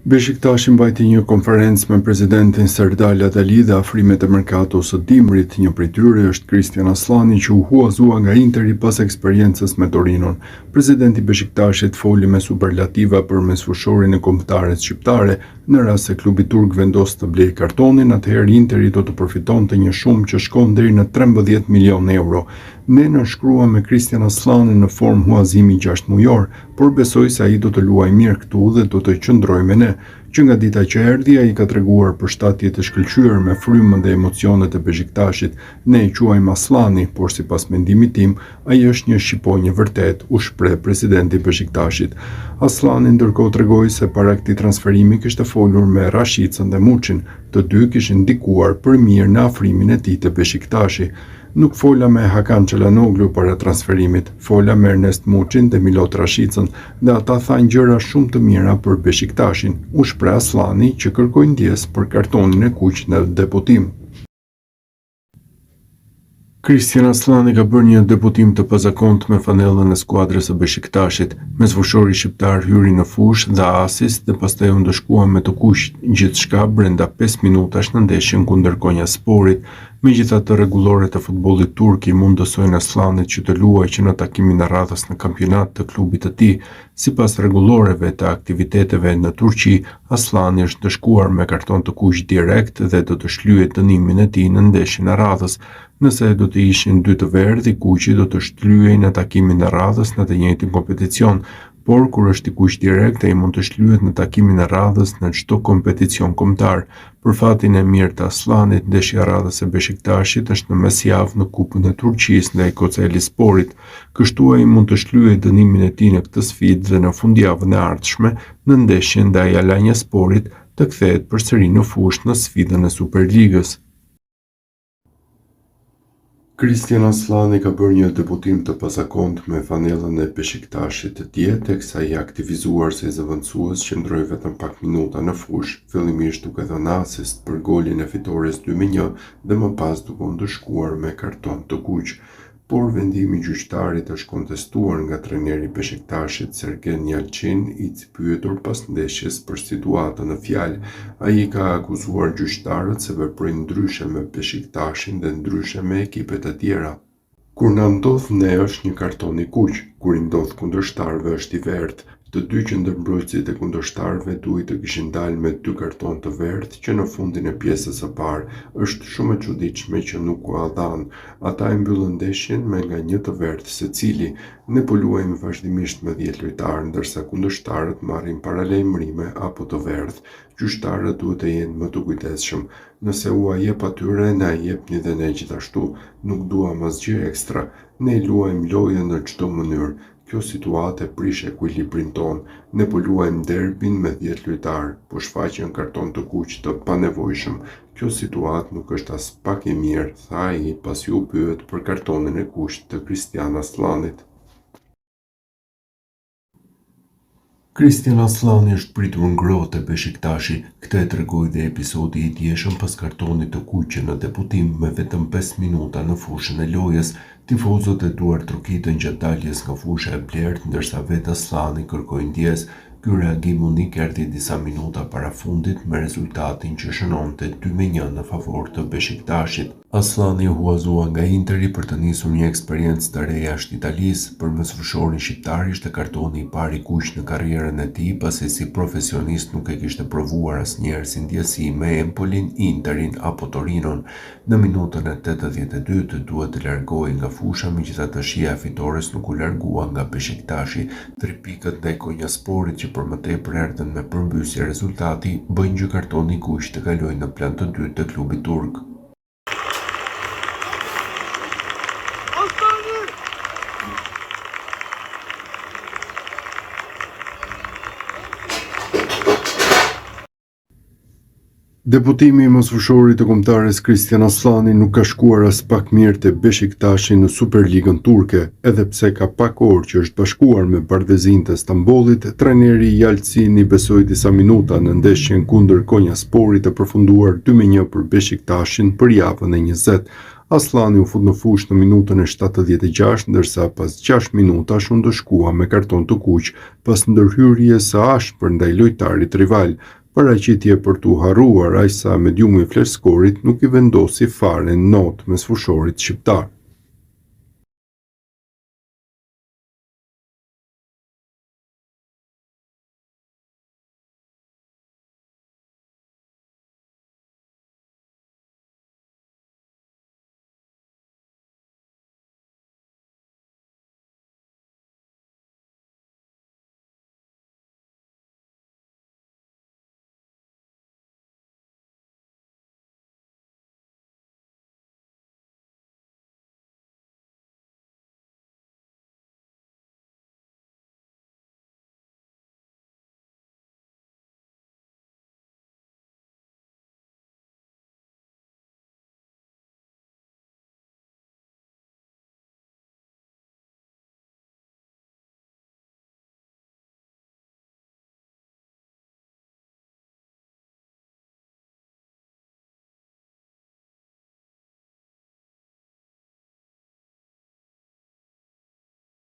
Beşiktaşi mbajti një konferencë me presidentin Serdal Adali dhe afrimet e merkatos së dimrit. Një prej tyre është Christian Aslani, që u huazua nga Interi pas eksperiencës me Torinon. Presidenti Beşiktaşit foli me superlativa për mesfushorin e kombëtares shqiptare. Në rast se klubi turk vendos të blejë kartonin, atëherë Interi do të përfitonte një shumë që shkon deri në 13 milion euro. Ne nënshkruam me Christian Aslani në formë huazimi 6 mujor, por besoj se ai do të luajë mirë këtu dhe do të qëndrojë me ne. Që nga dita që erdhi, ai ka treguar përshtatje të shkëlqyer me frymën dhe emocionet e Beşiktaşit. Ne e quajmë Aslani, por sipas mendimit tim, ai është një shqiponjë vërtet, u shpreh presidenti i Beşiktaşit. Aslani ndërkohë tregoi se para këtij transferimi kishte folur me Rashicën dhe Muçin, të dy kishin ndikuar për mirë në afrimin e tij te Beşiktaşi. Nuk fola me Hakan Çalhanoğlu para transferimit, fola me Ernest Muçin dhe Milot Rashicën dhe ata thanë gjëra shumë të mira për Beşiktaşin, u shpreh Aslani, që kërkoi ndjes për kartonin e kuq në debutim. Christian Aslani ka bërë një debutim të pazakontë me fanellën e skuadrës së Beşiktaşit. Mesfushori shqiptar hyri në fushë dhe asist dhe pastaj u ndëshkua me të kuq gjithçka brenda 5 minutash në ndeshjen kundër Konyasporit. Megjithatë, rregulloret e futbollit turk i mundësojnë Aslanit që të luajë që në takimin e radhës në kampionat të klubit të tij. Sipas rregulloreve të aktiviteteve në Turqi, Aslani është dëshkuar me karton të kuq direkt dhe do të shlyejë dënimin e tij në ndeshjen e radhës. Nëse do të ishin 2 të verdhë, kuqi do të shlyejë në takimin e radhës në të njëjtin kompeticion, por kur është i kuq direkt, ai mund të shlyhet në takimin e radhës në çdo kompeticion kombëtar. Për fatin e mirë të Aslanit, ndeshja e radhës e Beşiktaşit është në mesjavë në Kupën e Turqisë ndaj Kocaelisporit. Kështu ai mund të shlyejë dënimin e tij në këtë sfidë dhe në fundjavën e ardhshme në ndeshjen ndaj Alanyasporit të kthehet përsëri në fushë në sfidën e Superligës. Christian Aslani ka bërë një debutim të pazakontë me fanellën e Beşiktaşit dje, teksa i aktivizuar si zëvendësues qëndroi vetëm pak minuta në fushë, fillimisht duke dhënë asist për golin e fitores 2-1 dhe më pas duke u ndëshkuar me karton të kuq. Por vendimi i gjyqtarit është kontestuar nga trajneri i Beşiktaşit Sergen Yalçin, i pyetur pas ndeshjes për situatën në fjalë. Ai ka akuzuar gjyqtarët se veprojnë ndryshe me Beşiktaşin dhe ndryshe me ekipet e tjera. Kur na ndodh ne është një karton i kuq, kur i ndodh kundërshtarëve është i verdhë. Të dy qendërmbrojtësit e kundërshtarëve duhet të kishin dalë me 2 karton të verdhë që në fundin e pjesës së parë. Është shumë e çuditshme që nuk u dhanë. Ata e mbyllën ndeshjen me nga 1 të verdhë secili. Ne po luajmë vazhdimisht me 10 lojtarë, ndërsa kundërshtarët marrin paralajmërime apo të verdhë. Gjyqtarët duhet të jenë më të kujdesshëm. Nëse u jep atyre, na jepni dhe ne gjithashtu. Nuk duam asgjë ekstra. Ne luajmë lojën në çdo mënyrë. Kjo situatë prish ekuilibrin ton. Ne po luajmë derbin me 10 lojtarë, po shfaqen karton të kuq të panevojshëm. Kjo situatë nuk është as pak e mirë, tha ai pasi u pyet për kartonin e kuq të Christian Aslanit. Christian Aslani është pritur ngrohtë te Beşiktaşi. Këtë e tregoi dhe episodi i djeshëm pas kartonit të kuq në debutim me vetëm 5 minuta në fushën e lojës. Tifozët e duar trokitën gjatë daljes nga fusha e blertë, ndërsa vetë Aslani kërkoi ndjes. Ky reagim unik erdhi disa minuta para fundit me rezultatin që shënonte 2-1 në favor të Beşiktaşit. Aslani u huazua nga Interi për të nisur një eksperiencë të re jashtë Italisë. Për mesfushorin shqiptar ishte kartoni i parë i kuq në karrierën e tij, pasi si profesionist nuk e kishte provuar asnjëherë si ndjesi me Empolin, Interin apo Torinon. Në minutën e 82 duhet të largohej nga fusha, megjithatë shija e fitores nuk u largua nga Beşiktaşi. 3 pikët ndaj Konyasporit që për më tepër erdhën me përmbysje rezultati bëjnë që kartoni i kuq të kalojë në plan të dytë të klubit turk. Debutimi i mesfushorit të kombëtares Christian Aslani nuk ka shkuar as pak mirë te Beşiktaşi në Superligën turke, edhe pse ka pak orë që është bashkuar me Partizin të Stambollit. Trajneri Yalçin i besoi disa minuta në ndeshjen kundër Konyasporit të përfunduar 2-1 për Beşiktaşin për javën e 20. Aslani u fut në fushë në minutën e 76, ndërsa pas 6 minutash u ndëshkua me karton të kuq pas ndërhyrjes së ashpër ndaj lojtarit rival. Paraqitje për t'u harruar aq sa mediumi i fleshëskorit nuk i vendosi fare not mes fushorit shqiptar.